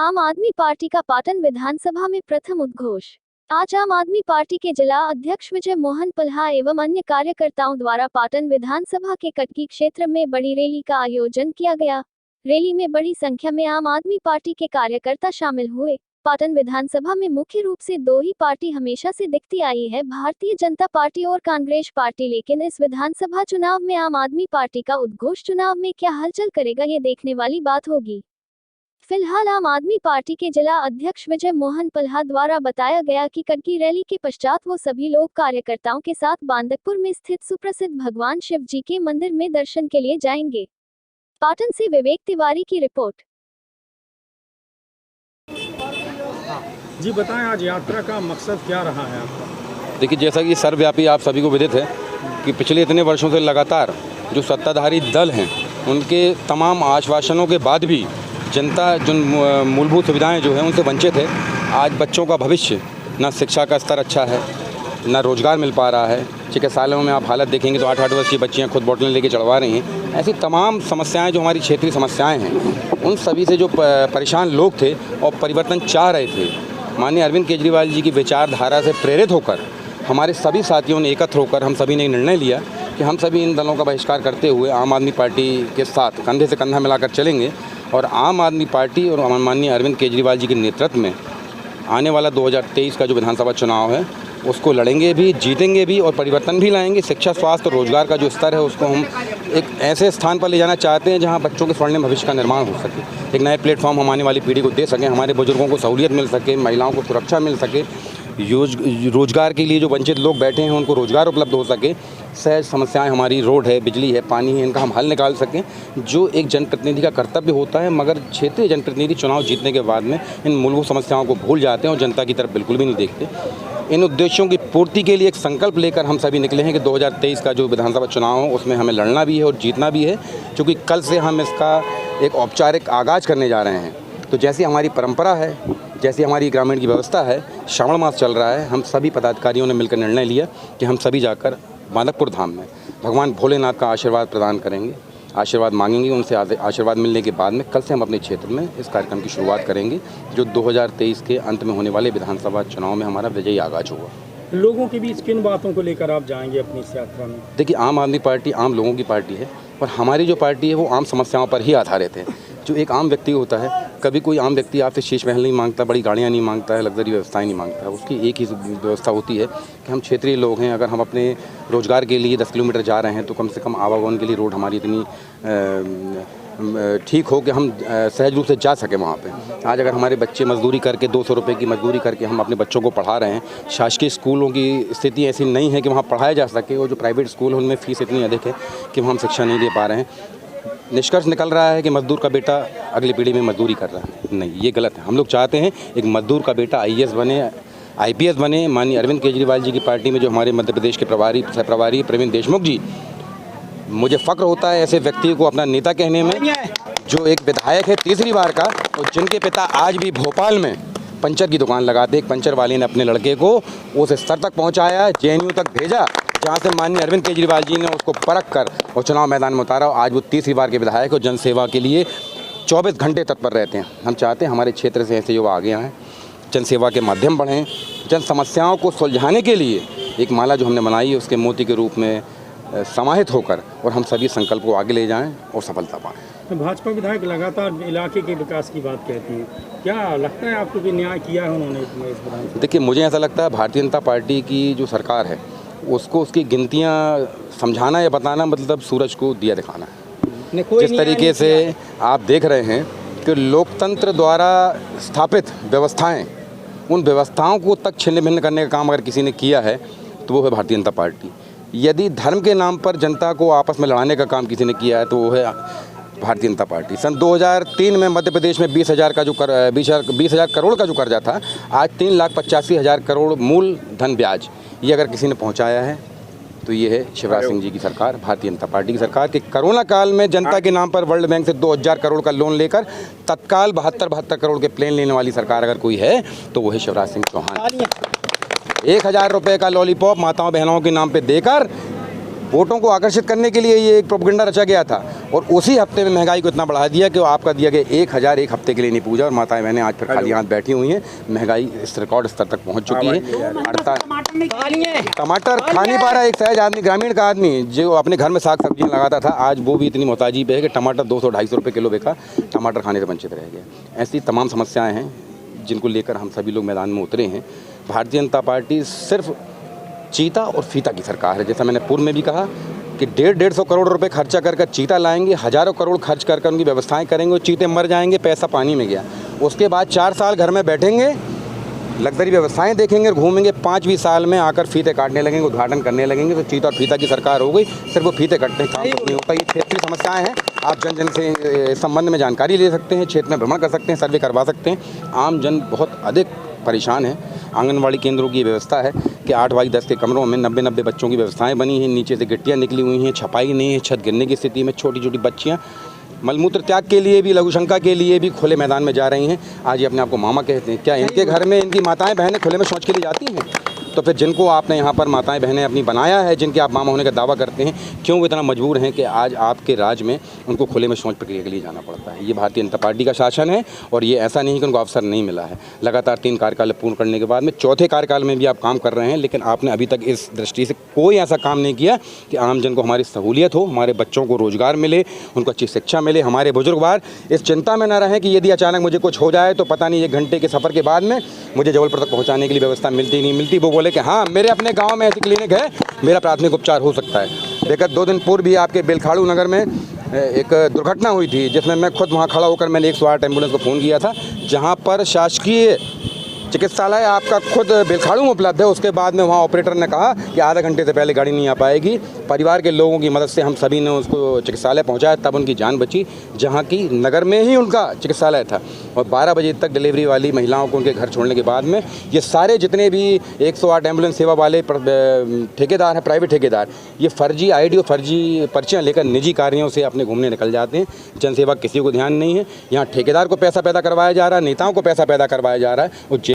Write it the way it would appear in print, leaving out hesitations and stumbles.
आम आदमी पार्टी का पाटन विधानसभा में प्रथम उद्घोष। आज आम आदमी पार्टी के जिला अध्यक्ष विजय मोहन पल्हा एवं अन्य कार्यकर्ताओं द्वारा पाटन विधानसभा के कटकी क्षेत्र में बड़ी रैली का आयोजन किया गया। रैली में बड़ी संख्या में आम आदमी पार्टी के कार्यकर्ता शामिल हुए। पाटन विधानसभा में मुख्य रूप से दो ही पार्टी हमेशा से दिखती आई है, भारतीय जनता पार्टी और कांग्रेस पार्टी, लेकिन इस विधानसभा चुनाव में आम आदमी पार्टी का उद्घोष चुनाव में क्या हलचल करेगा, ये देखने वाली बात होगी। फिलहाल आम आदमी पार्टी के जिला अध्यक्ष विजय मोहन पल्हा द्वारा बताया गया कि कटकी रैली के पश्चात वो सभी लोग कार्यकर्ताओं के साथ बांदकपुर में स्थित सुप्रसिद्ध भगवान शिव जी के मंदिर में दर्शन के लिए जाएंगे। पाटन से विवेक तिवारी की रिपोर्ट। जी बताएं, आज यात्रा का मकसद क्या रहा है आपका? देखिए, जैसा कि सर्वव्यापी आप सभी को विदित है कि पिछले इतने वर्षों से लगातार जो सत्ताधारी दल हैं उनके तमाम आश्वासनों के बाद भी जनता जो मूलभूत सुविधाएं जो हैं उनसे वंचित है। आज बच्चों का भविष्य, ना शिक्षा का स्तर अच्छा है, ना रोज़गार मिल पा रहा है। चिकित्सालयों में आप हालत देखेंगे तो 8-8 वर्ष की बच्चियां खुद बोतलें लेके चढ़वा रही हैं। ऐसी तमाम समस्याएं जो हमारी क्षेत्रीय समस्याएं हैं, उन सभी से जो परेशान लोग थे और परिवर्तन चाह रहे थे, माननीय अरविंद केजरीवाल जी की विचारधारा से प्रेरित होकर हमारे सभी साथियों ने एकत्र होकर हम सभी ने निर्णय लिया कि हम सभी इन दलों का बहिष्कार करते हुए आम आदमी पार्टी के साथ कंधे से कंधा मिलाकर चलेंगे और आम आदमी पार्टी और माननीय अरविंद केजरीवाल जी के नेतृत्व में आने वाला 2023 का जो विधानसभा चुनाव है उसको लड़ेंगे भी, जीतेंगे भी और परिवर्तन भी लाएंगे। शिक्षा, स्वास्थ्य और रोजगार का जो स्तर है उसको हम एक ऐसे स्थान पर ले जाना चाहते हैं जहां बच्चों के स्वर्णिम भविष्य का निर्माण हो सके। एक नए प्लेटफॉर्म हम आने वाली पीढ़ी को दे सकें, हमारे बुजुर्गों को सहूलियत मिल सके, महिलाओं को सुरक्षा मिल सके, रोजगार के लिए जो वंचित लोग बैठे हैं उनको रोजगार उपलब्ध हो सके। सहज समस्याएं हमारी रोड है, बिजली है, पानी है, इनका हम हल निकाल सकें, जो एक जनप्रतिनिधि का कर्तव्य होता है। मगर क्षेत्रीय जनप्रतिनिधि चुनाव जीतने के बाद में इन मूलभूत समस्याओं को भूल जाते हैं और जनता की तरफ बिल्कुल भी नहीं देखते। इन उद्देश्यों की पूर्ति के लिए एक संकल्प लेकर हम सभी निकले हैं कि 2023 का जो विधानसभा चुनाव हो उसमें हमें लड़ना भी है और जीतना भी है, क्योंकि कल से हम इसका एक औपचारिक आगाज़ करने जा रहे हैं। तो जैसी हमारी परंपरा है, जैसी हमारी ग्रामीण की व्यवस्था है, श्रावण मास चल रहा है, हम सभी पदाधिकारियों ने मिलकर निर्णय लिया कि हम सभी जाकर बांदकपुर धाम में भगवान भोलेनाथ का आशीर्वाद प्रदान करेंगे, आशीर्वाद मांगेंगे। उनसे आशीर्वाद मिलने के बाद में कल से हम अपने क्षेत्र में इस कार्यक्रम की शुरुआत करेंगे, जो 2023 के अंत में होने वाले विधानसभा चुनाव में हमारा विजयी आगाज होगा। लोगों के बीच किन बातों को लेकर आप जाएंगे अपनी इस यात्रा में? देखिए, आम आदमी पार्टी आम लोगों की पार्टी है और हमारी जो पार्टी है वो आम समस्याओं पर ही आधारित है। जो एक आम व्यक्ति होता है, कभी कोई आम व्यक्ति आपसे शीश महल नहीं मांगता, बड़ी गाड़ियाँ नहीं मांगता है, लग्जरी व्यवस्थाएं नहीं मांगता है। उसकी एक ही व्यवस्था होती है कि हम क्षेत्रीय लोग हैं, अगर हम अपने रोज़गार के लिए 10 किलोमीटर जा रहे हैं तो कम से कम आवागमन के लिए रोड हमारी इतनी ठीक हो कि हम सहज रूप से जा सकें वहाँ पे। आज अगर हमारे बच्चे मजदूरी करके 200 रुपये की मजदूरी करके हम अपने बच्चों को पढ़ा रहे हैं, शासकीय स्कूलों की स्थिति ऐसी नहीं है कि वहाँ पढ़ाया जा सके, और जो प्राइवेट स्कूल हैं उनमें फ़ीस इतनी अधिक है कि वहाँ हम शिक्षा नहीं दे पा रहे हैं। निष्कर्ष निकल रहा है कि मजदूर का बेटा अगली पीढ़ी में मजदूरी कर रहा है। नहीं, ये गलत है। हम लोग चाहते हैं एक मजदूर का बेटा IAS बने, IPS बने। माननीय अरविंद केजरीवाल जी की पार्टी में जो हमारे मध्य प्रदेश के सह प्रभारी प्रवीण देशमुख जी, मुझे फ़ख्र होता है ऐसे व्यक्ति को अपना नेता कहने में, जो एक विधायक है तीसरी बार का और जिनके पिता आज भी भोपाल में पंचर की दुकान लगाते। एक पंचर वाले ने अपने लड़के को उस स्तर तक पहुँचाया, JNU तक भेजा, जहाँ से माननीय अरविंद केजरीवाल जी ने उसको परख कर और चुनाव मैदान में उतारा। आज वो तीसरी बार के विधायक और जनसेवा के लिए 24 घंटे तत्पर रहते हैं। हम चाहते हैं हमारे क्षेत्र से ऐसे युवा आगे आएँ, जनसेवा के माध्यम बढ़ें, जन समस्याओं को सुलझाने के लिए एक माला जो हमने बनाई है उसके मोती के रूप में समाहित होकर और हम सभी संकल्प को आगे ले जाएं और सफलता पाएं। तो भाजपा विधायक लगातार इलाके के विकास की बात कहती हैं, क्या लगता है आपको कि न्याय किया है उन्होंने इस दौरान? देखिए, मुझे ऐसा लगता है भारतीय जनता पार्टी की जो सरकार है उसको उसकी गिनतियां समझाना या बताना मतलब सूरज को दिया दिखाना है। जिस तरीके से आप देख रहे हैं कि लोकतंत्र द्वारा स्थापित व्यवस्थाएं, उन व्यवस्थाओं को तक छिन्न भिन्न करने का काम अगर किसी ने किया है तो वो है भारतीय जनता पार्टी। यदि धर्म के नाम पर जनता को आपस में लड़ाने का काम किसी ने किया है तो वो है भारतीय जनता पार्टी। सन 2003 में मध्य प्रदेश में 20,000 करोड़ का जो कर्जा था, आज 3,85,000 करोड़ मूल धन ब्याज, ये अगर किसी ने पहुंचाया है तो ये है शिवराज सिंह जी की सरकार, भारतीय जनता पार्टी की सरकार। कि कोरोना काल में जनता के नाम पर वर्ल्ड बैंक से 2,000 करोड़ का लोन लेकर तत्काल 72 करोड़ के प्लेन लेने वाली सरकार अगर कोई है तो वो है शिवराज सिंह चौहान। 1,000 रुपये का लॉलीपॉप माताओं बहनों के नाम पे देकर वोटों को आकर्षित करने के लिए ये एक प्रोपेगेंडा रचा गया था और उसी हफ्ते में महंगाई को इतना बढ़ा दिया कि वो आपका दिया गया 1000 एक हफ्ते के लिए नहीं पूजा और माताएं बहनें आज फिर खाली हाथ बैठी हुई हैं। महंगाई इस रिकॉर्ड स्तर तक पहुंच चुकी है। टमाटर खा नहीं पा रहा एक सहज आदमी, ग्रामीण का आदमी जो अपने घर में साग सब्जियां लगाता था, आज वो भी इतनी मोहताजी पे है कि टमाटर 200-250 रुपये किलो बिका, टमाटर खाने से वंचित रह गया। ऐसी तमाम समस्याएँ हैं जिनको लेकर हम सभी लोग मैदान में उतरे हैं। भारतीय जनता पार्टी सिर्फ चीता और फीता की सरकार है। जैसा मैंने पूर्व में भी कहा कि 150 करोड़ रुपए खर्चा कर चीता लाएंगे, हज़ारों करोड़ खर्च कर उनकी व्यवस्थाएं करेंगे और चीते मर जाएंगे, पैसा पानी में गया। उसके बाद 4 साल घर में बैठेंगे, लग्जरी व्यवस्थाएं देखेंगे और घूमेंगे, 5वीं साल में आकर फीते काटने लगेंगे, उद्घाटन करने लगेंगे, तो चीता और फीता की सरकार हो गई। सिर्फ वो फीते काटने का काम नहीं होता। ये क्षेत्रीय समस्याएँ हैं, आप जन जन से इस संबंध में जानकारी ले सकते हैं, क्षेत्र में भ्रमण कर सकते हैं, सर्वे करवा सकते हैं। आम जन बहुत अधिक परेशान है। आंगनवाड़ी केंद्रों की व्यवस्था है कि 8 बाई 10 के कमरों में 90 बच्चों की व्यवस्थाएं बनी हैं, नीचे से गिट्टियां निकली हुई हैं, छपाई नहीं है, छत गिरने की स्थिति में छोटी छोटी बच्चियां मलमूत्र त्याग के लिए भी, लघुशंका के लिए भी खुले मैदान में जा रही हैं। आज ये अपने आप को मामा कहते हैं। क्या इनके घर में इनकी माताएं बहनें खुले में शौच के लिए जाती हैं? तो फिर जिनको आपने यहाँ पर माताएं बहनें अपनी बनाया है, जिनके आप मामा होने का दावा करते हैं, क्यों वो इतना मजबूर हैं कि आज आपके राज्य में उनको खुले में शौच प्रक्रिया के लिए जाना पड़ता है? ये भारतीय जनता पार्टी का शासन है और ये ऐसा नहीं कि उनको अवसर नहीं मिला है। लगातार 3 कार्यकाल पूर्ण करने के बाद में 4थे कार्यकाल में भी आप काम कर रहे हैं, लेकिन आपने अभी तक इस दृष्टि से कोई ऐसा काम नहीं किया कि आम जन को हमारी सहूलियत हो, हमारे बच्चों को रोजगार मिले, उनको अच्छी शिक्षा मिले, हमारे बुजुर्गवार इस चिंता में न रहें कि यदि अचानक मुझे कुछ हो जाए तो पता नहीं 1 घंटे के सफ़र के बाद में मुझे जबलपुर तक पहुँचाने के लिए व्यवस्था मिलती नहीं मिलती। वो बोले कि हाँ, मेरे अपने गांव में ऐसी क्लिनिक है, मेरा प्राथमिक उपचार हो सकता है। देखा 2 दिन पूर्व भी आपके बेलखाड़ू नगर में एक दुर्घटना हुई थी, जिसमें मैं खुद वहां खड़ा होकर मैंने 108 एम्बुलेंस को फ़ोन किया था, जहां पर शासकीय चिकित्सालय आपका खुद बेलखाड़ू में उपलब्ध है। उसके बाद में वहाँ ऑपरेटर ने कहा कि आधा घंटे से पहले गाड़ी नहीं आ पाएगी। परिवार के लोगों की मदद से हम सभी ने उसको चिकित्सालय पहुँचाया, तब उनकी जान बची, जहाँ की नगर में ही उनका चिकित्सालय था। और 12 बजे तक डिलीवरी वाली महिलाओं को उनके घर छोड़ने के बाद में ये सारे जितने भी 108 एम्बुलेंस सेवा वाले ठेकेदार हैं, प्राइवेट ठेकेदार, ये फर्जी ID और फर्जी पर्चियाँ लेकर निजी कार्यों से अपने घूमने निकल जाते हैं। जनसेवा किसी को ध्यान नहीं है। यहाँ ठेकेदार को पैसा पैदा करवाया जा रहा है, नेताओं को पैसा पैदा करवाया जा रहा है।